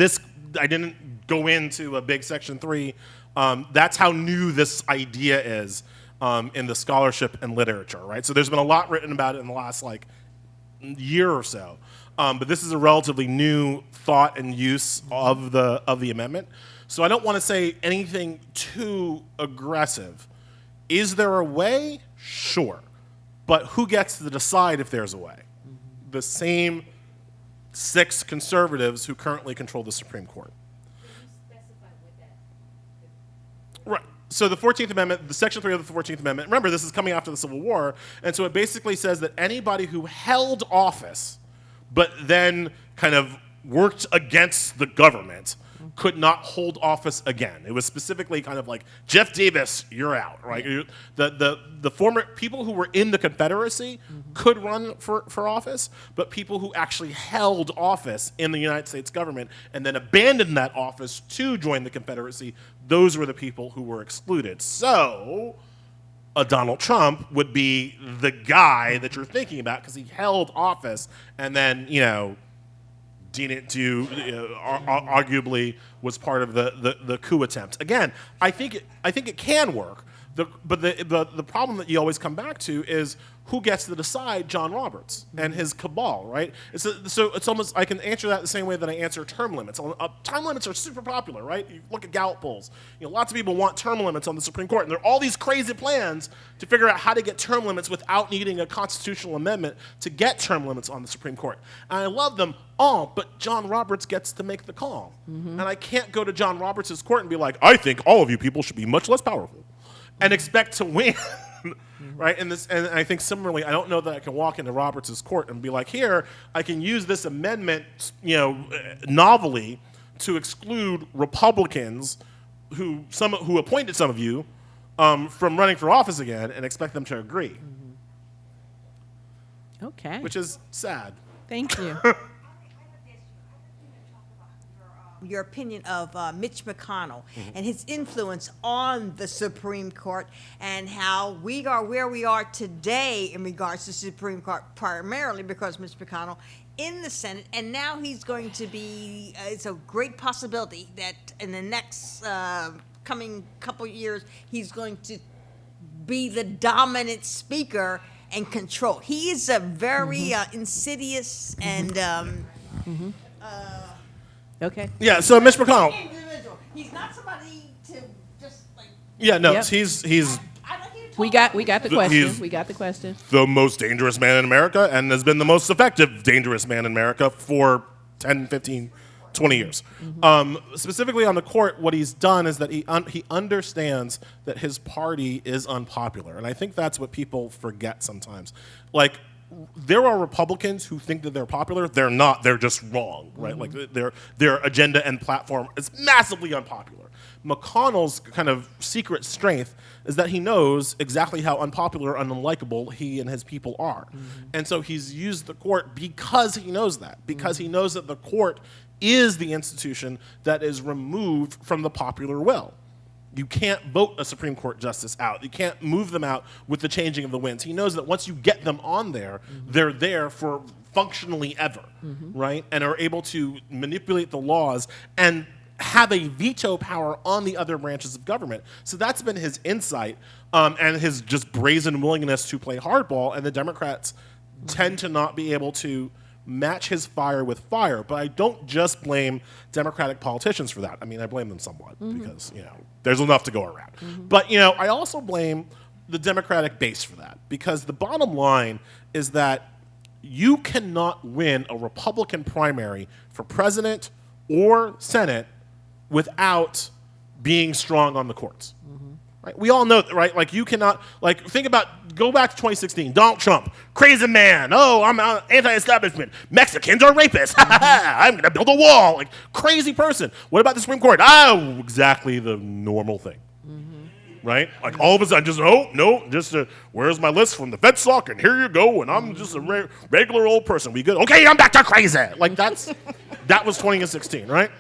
I didn't go into a big Section 3. That's how new this idea is in the scholarship and literature, right? So there's been a lot written about it in the last year or so, but this is a relatively new thought and use of the amendment. So I don't want to say anything too aggressive. Is there a way? Sure. But who gets to decide if there's a way? The same 6 conservatives who currently control the Supreme Court. Right. So the 14th Amendment, the Section 3 of the 14th Amendment, remember, this is coming after the Civil War, and so it basically says that anybody who held office but then kind of worked against the government could not hold office again. It was specifically kind of like, Jeff Davis, you're out, right? The former people who were in the Confederacy could run for office, but people who actually held office in the United States government and then abandoned that office to join the Confederacy, those were the people who were excluded. So a Donald Trump would be the guy that you're thinking about because he held office and then, didn't do, arguably was part of the coup attempt. Again, I think it can work. But the problem that you always come back to is who gets to decide John Roberts and his cabal, right? So it's almost, I can answer that the same way that I answer term limits. Term limits are super popular, right? You look at Gallup polls. Lots of people want term limits on the Supreme Court, and there are all these crazy plans to figure out how to get term limits without needing a constitutional amendment to get term limits on the Supreme Court. And I love them all, but John Roberts gets to make the call. And I can't go to John Roberts' court and be like, I think all of you people should be much less powerful, and expect to win. Right, and I think similarly, I don't know that I can walk into Roberts' court and be like, here, I can use this amendment, novelly to exclude Republicans who appointed some of you from running for office again, and expect them to agree. Okay. Which is sad. Thank you. Your opinion of Mitch McConnell and his influence on the Supreme Court, and how we are where we are today in regards to the Supreme Court, primarily because Mitch McConnell in the Senate, and now he's going to be, it's a great possibility that in the next coming couple years, he's going to be the dominant speaker and control. He is a very insidious and Okay. Yeah, so Mitch McConnell. individual. He's not somebody to just like. Yeah, no, Yep. he's I'd like you to We talk got the He's- question. We got the question. the most dangerous man in America and has been the most effective dangerous man in America for 10, 15, 20 years. Specifically on the court, what he's done is that he understands that his party is unpopular. And I think that's what people forget sometimes. Like, there are Republicans who think that they're popular. They're not. They're just wrong, right? Like, their agenda and platform is massively unpopular. McConnell's kind of secret strength is that he knows exactly how unpopular and unlikable he and his people are. And so he's used the court because he knows that, because he knows that the court is the institution that is removed from the popular will. You can't vote a Supreme Court justice out. You can't move them out with the changing of the winds. He knows that once you get them on there, they're there for functionally ever, right? And are able to manipulate the laws and have a veto power on the other branches of government. So that's been his insight and his just brazen willingness to play hardball. And the Democrats tend to not be able to match his fire with fire. But I don't just blame Democratic politicians for that. I mean, I blame them somewhat because, there's enough to go around. But, I also blame the Democratic base for that, because the bottom line is that you cannot win a Republican primary for president or Senate without being strong on the courts. Right? We all know that, right? Like, you cannot, go back to 2016, Donald Trump, crazy man, I'm anti-establishment, Mexicans are rapists, I'm going to build a wall, like, crazy person. What about the Supreme Court? Exactly the normal thing, right? Like, all of a sudden, where's my list from the FedSoc, and here you go, and I'm just a regular old person, we good? Okay, I'm back to crazy. Like, that was 2016, right?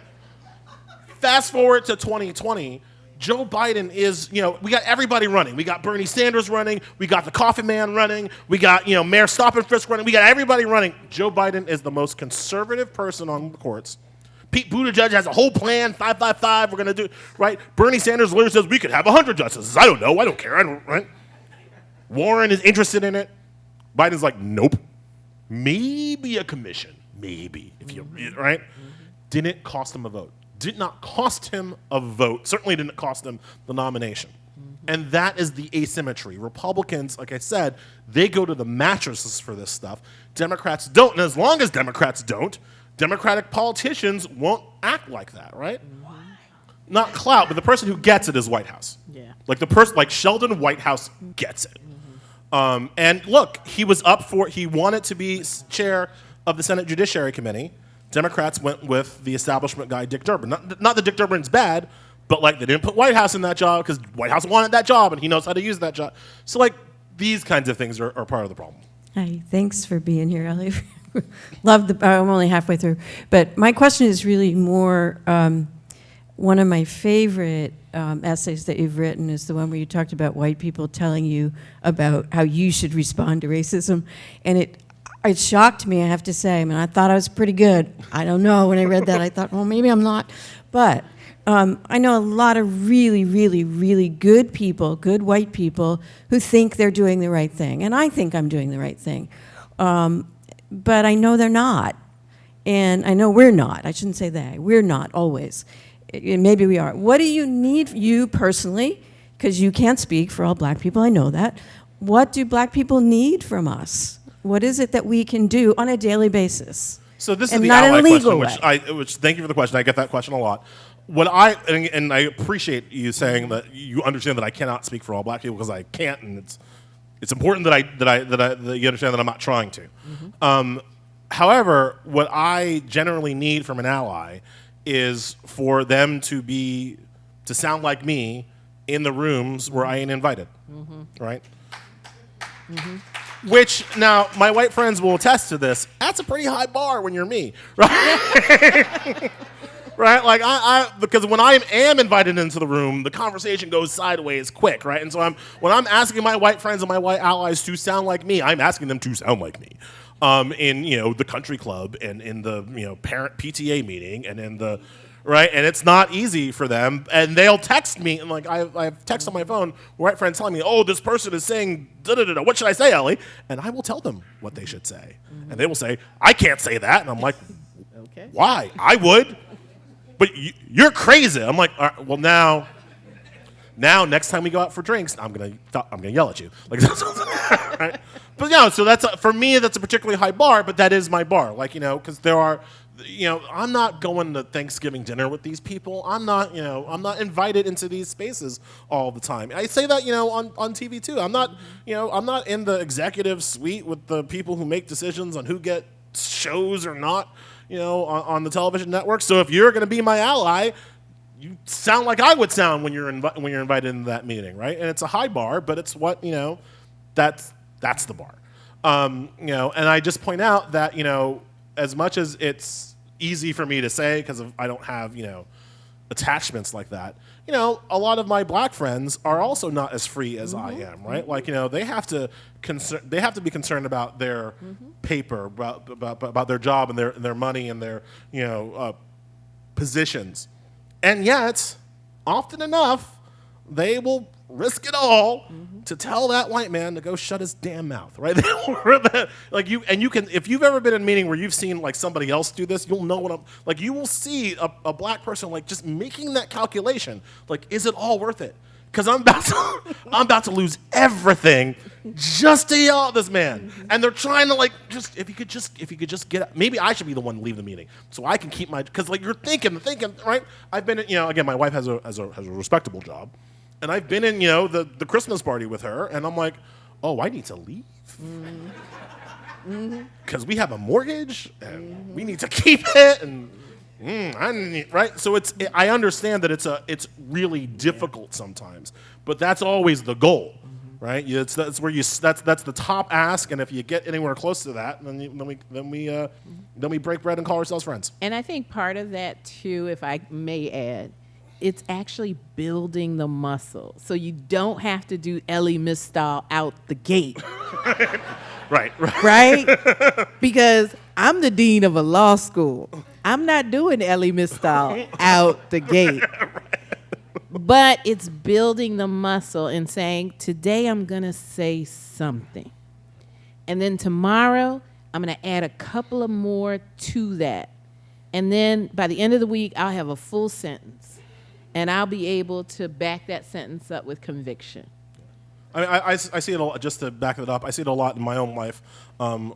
Fast forward to 2020, Joe Biden is, we got everybody running. We got Bernie Sanders running. We got the Coffee Man running. We got, Mayor Stop and Frisk running. We got everybody running. Joe Biden is the most conservative person on the courts. Pete Buttigieg has a whole plan, 555, we're going to do, right? Bernie Sanders literally says we could have 100 justices. I don't know. I don't care. Right? Warren is interested in it. Biden's like, nope. Maybe a commission. Maybe. Right? Didn't cost him a vote. Did not cost him a vote, certainly didn't cost him the nomination. And that is the asymmetry. Republicans, like I said, they go to the mattresses for this stuff. Democrats don't, and as long as Democrats don't, Democratic politicians won't act like that, right? Why? Not clout, but the person who gets it is White House. Yeah. Like the person, like Sheldon Whitehouse gets it. And look, he wanted to be chair of the Senate Judiciary Committee. Democrats went with the establishment guy, Dick Durbin. Not that Dick Durbin's bad, but like they didn't put White House in that job because White House wanted that job and he knows how to use that job. So like these kinds of things are part of the problem. Hi, thanks for being here, Elie. I'm only halfway through. But my question is really more, one of my favorite essays that you've written is the one where you talked about white people telling you about how you should respond to racism. And it shocked me, I have to say. I mean, I thought I was pretty good. I don't know. When I read that, I thought, well, maybe I'm not. But I know a lot of really, really, really good people, good white people, who think they're doing the right thing. And I think I'm doing the right thing. But I know they're not. And I know we're not. I shouldn't say they. We're not always. Maybe we are. What do you need, you personally, because you can't speak for all black people, I know that. What do black people need from us? What is it that we can do on a daily basis? So this is And the not in a ally legal question, which thank you for the question. I get that question a lot. And I appreciate you saying that you understand that I cannot speak for all black people because I can't, and it's important that you understand that I'm not trying to. Mm-hmm. However, what I generally need from an ally is for them to sound like me in the rooms where I ain't invited, right? Mm-hmm. Which, now, my white friends will attest to this, that's a pretty high bar when you're me, right? Right? Like, because when I am invited into the room, the conversation goes sideways quick, right? And so when I'm asking my white friends and my white allies to sound like me, I'm asking them to sound like me. In the country club and in the parent PTA meeting and in the right, and it's not easy for them, and they'll text me and like I have text on my phone, white friends telling me, oh, this person is saying da-da-da-da. What should I say, Elie? And I will tell them what they should say, and they will say, I can't say that, and I'm like, okay, why? I would, but you're crazy. I'm like, all right, well now next time we go out for drinks, I'm gonna yell at you. Like, right? But so for me, that's a particularly high bar, but that is my bar. Like, because there are, I'm not going to Thanksgiving dinner with these people. I'm not invited into these spaces all the time. I say that, on TV too. I'm not in the executive suite with the people who make decisions on who get shows or not, on the television network. So if you're going to be my ally, you sound like I would sound when you're invited into that meeting, right? And it's a high bar, but it's what that's the bar, and I just point out that as much as it's easy for me to say because I don't have attachments like that, a lot of my black friends are also not as free as I am, right? Like they have to be concerned about their paper, about their job and their money and their positions. And yet, often enough, they will risk it all to tell that white man to go shut his damn mouth, right? Like you can, if you've ever been in a meeting where you've seen like somebody else do this, you'll know what I'm like. You will see a black person like just making that calculation, like, is it all worth it? Because I'm about to lose everything just to yell at this man. And they're trying to like if you could just get out. Maybe I should be the one to leave the meeting so I can keep because like you're thinking, right? I've been again, my wife has a respectable job, and I've been in the Christmas party with her, and I'm like, oh, I need to leave because we have a mortgage and we need to keep it and. Right, so I understand that it's really difficult sometimes, but that's always the goal, right? That's the top ask, and if you get anywhere close to that, then we break bread and call ourselves friends. And I think part of that too, if I may add, it's actually building the muscle, so you don't have to do Elie Mystal out the gate. Right. Because I'm the dean of a law school. I'm not doing Elie Mystal out the gate. But it's building the muscle and saying, today I'm going to say something. And then tomorrow, I'm going to add a couple of more to that. And then by the end of the week, I'll have a full sentence. And I'll be able to back that sentence up with conviction. I mean, I see it a lot, just to back it up. I see it a lot in my own life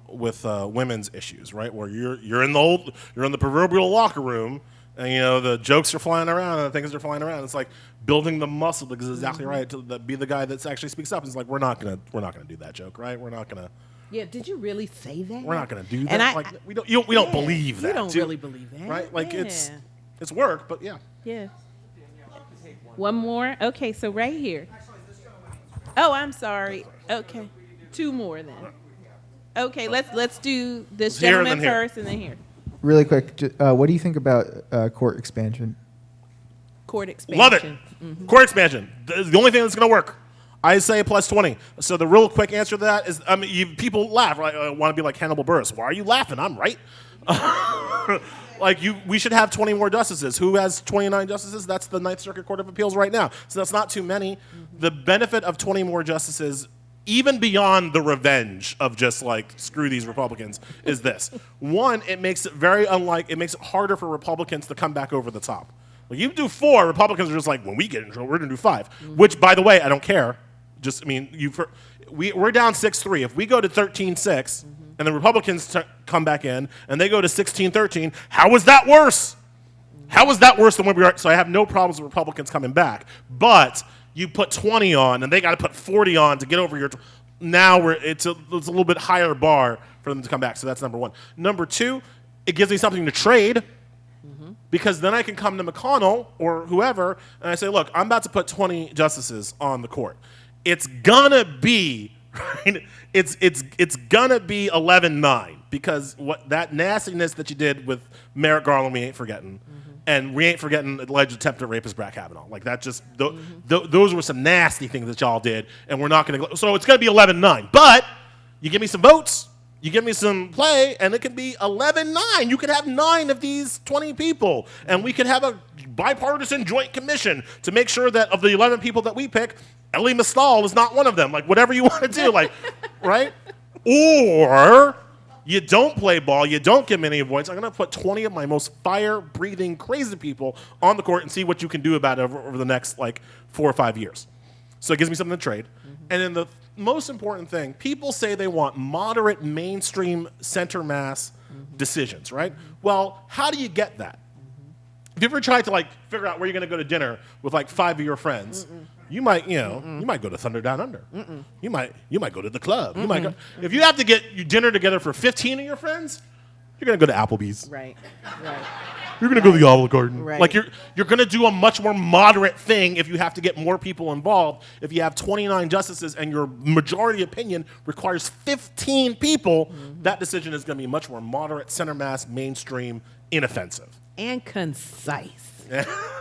with women's issues, right? Where you're in the proverbial locker room, and the jokes are flying around and the things are flying around. It's like building the muscle, because it's exactly right, to be the guy that actually speaks up. It's like we're not gonna do that joke, right? We're not gonna. Yeah, did you really say that? We're not gonna do that. And we don't believe that. You don't really believe that, right? Like yeah. it's work, but yeah. Yeah. One more. Okay, so right here. Oh, I'm sorry. Okay, 2 more then. Okay, let's do this Here, gentleman then here. first, and then here. Really quick, what do you think about court expansion? Court expansion. Love it. Court expansion. The only thing that's going to work. I say plus 20. So the real quick answer to that is, people laugh. Right? I want to be like Hannibal Buress. Why are you laughing? I'm right. We should have 20 more justices. Who has 29 justices? That's the Ninth Circuit Court of Appeals right now. So that's not too many. The benefit of 20 more justices, even beyond the revenge of just screw these Republicans, is this. One, it makes it it makes it harder for Republicans to come back over the top. You do 4, Republicans are just like, when we get in trouble, we're going to do 5. Which, by the way, I don't care. We're down 6-3. If we go to 13-6, and the Republicans come back in, and they go to 16-13, how is that worse? How is that worse than where we are? So I have no problems with Republicans coming back. But you put 20 on, and they got to put 40 on to get over your. Now it's a little bit higher bar for them to come back. So that's number 1. Number 2, it gives me something to trade, because then I can come to McConnell or whoever, and I say, look, I'm about to put 20 justices on the court. It's gonna be. Right? It's gonna be 11-9, because that nastiness that you did with Merrick Garland, we ain't forgetting, and we ain't forgetting alleged attempted rapist Brad Kavanaugh. Those were some nasty things that y'all did, and we're not gonna. So it's gonna be 11-9. But you give me some votes, you give me some play, and it can be 11-9. You could have 9 of these 20 people, and we could have a bipartisan joint commission to make sure that of the 11 people that we pick, Elie Mystal is not one of them. Whatever you want to do, right? Or you don't play ball, you don't give me any voice. I'm going to put 20 of my most fire-breathing, crazy people on the court and see what you can do about it over the next 4 or 5 years. So it gives me something to trade. And then the most important thing, people say they want moderate, mainstream, center-mass decisions, right? Well, how do you get that? If you ever tried to figure out where you're going to go to dinner with 5 of your friends, you might you might go to Thunder Down Under. You might go to the club. You might go. If you have to get your dinner together for 15 of your friends, you're going to go to Applebee's. Right. You're going to go to the Olive Garden. Right. You're going to do a much more moderate thing if you have to get more people involved. If you have 29 justices and your majority opinion requires 15 people, that decision is going to be much more moderate, center mass, mainstream, inoffensive. And concise.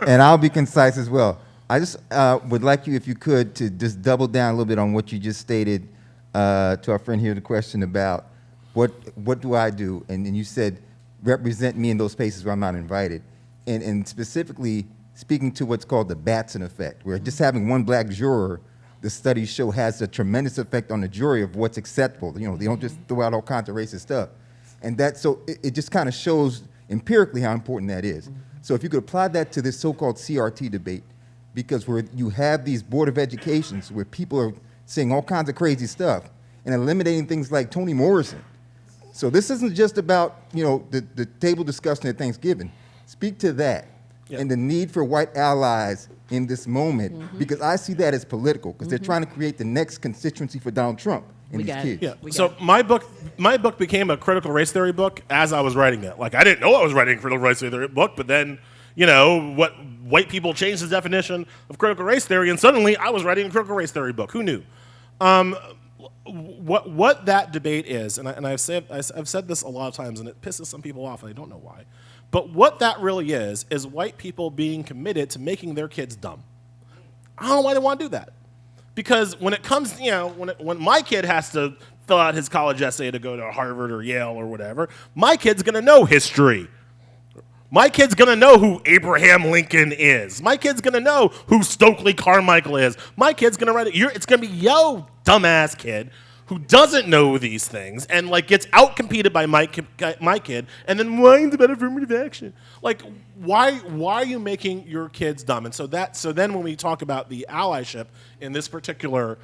And I'll be concise as well. I just would like you, if you could, to just double down a little bit on what you just stated to our friend here, the question about what do I do? And you said, represent me in those spaces where I'm not invited. And specifically speaking to what's called the Batson effect, where just having one black juror, the studies show, has a tremendous effect on the jury of what's acceptable. They don't just throw out all kinds of racist stuff. And it just kind of shows empirically how important that is. So if you could apply that to this so-called CRT debate, because where you have these Board of Educations where people are saying all kinds of crazy stuff and eliminating things like Toni Morrison. So this isn't just about the table discussion at Thanksgiving. Speak to that and the need for white allies in this moment, because I see that as political, because they're trying to create the next constituency for Donald Trump and these kids. Yeah. So my book became a critical race theory book as I was writing it. I didn't know I was writing a critical race theory book, but then what white people changed the definition of critical race theory, and suddenly I was writing a critical race theory book. Who knew? What that debate is, and I've said this a lot of times, and it pisses some people off, and I don't know why. But what that really is white people being committed to making their kids dumb. I don't know why they want to do that. Because when it comes, when my kid has to fill out his college essay to go to Harvard or Yale or whatever, my kid's going to know history. My kid's going to know who Abraham Lincoln is. My kid's going to know who Stokely Carmichael is. My kid's going to write it. It's going to be, dumbass kid, who doesn't know these things and like gets outcompeted by my kid, and then whines about affirmative action. Like, why are you making your kids dumb? And so then when we talk about the allyship in this particular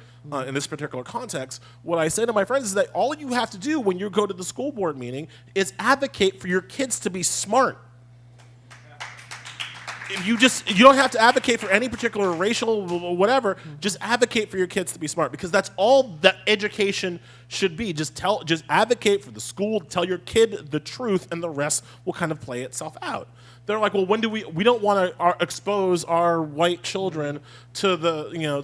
context, what I say to my friends is that all you have to do when you go to the school board meeting is advocate for your kids to be smart. You don't have to advocate for any particular racial whatever. Just advocate for your kids to be smart, because that's all that education should be. Just advocate for the school, tell your kid the truth, and the rest will kind of play itself out. They're like, well, when do we don't want to expose our white children to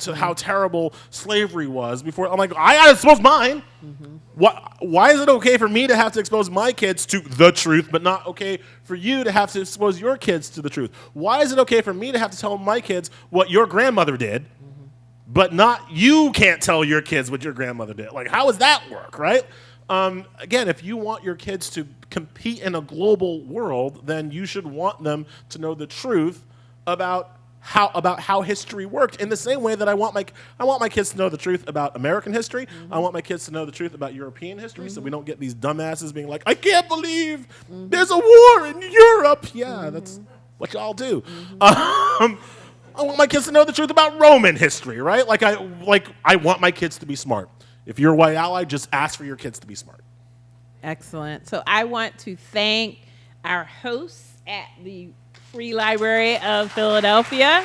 to how terrible slavery was before. I'm like, I gotta expose mine. Why is it okay for me to have to expose my kids to the truth, but not okay for you to have to expose your kids to the truth? Why is it okay for me to have to tell my kids what your grandmother did, but not you can't tell your kids what your grandmother did? Like, how does that work, right? Again, if you want your kids to compete in a global world, then you should want them to know the truth about how history worked. In the same way that I want my kids to know the truth about American history. I want my kids to know the truth about European history, so we don't get these dumbasses being like, I can't believe there's a war in Europe. Yeah, that's what y'all do. I want my kids to know the truth about Roman history, right? I want my kids to be smart. If you're a white ally, just ask for your kids to be smart. Excellent. So I want to thank our hosts at the Free Library of Philadelphia.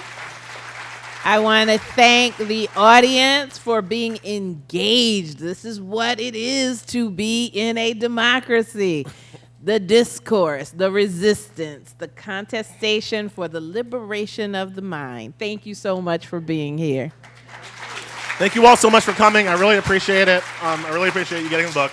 I want to thank the audience for being engaged. This is what it is to be in a democracy. The discourse, the resistance, the contestation for the liberation of the mind. Thank you so much for being here. Thank you all so much for coming. I really appreciate it. I really appreciate you getting the book.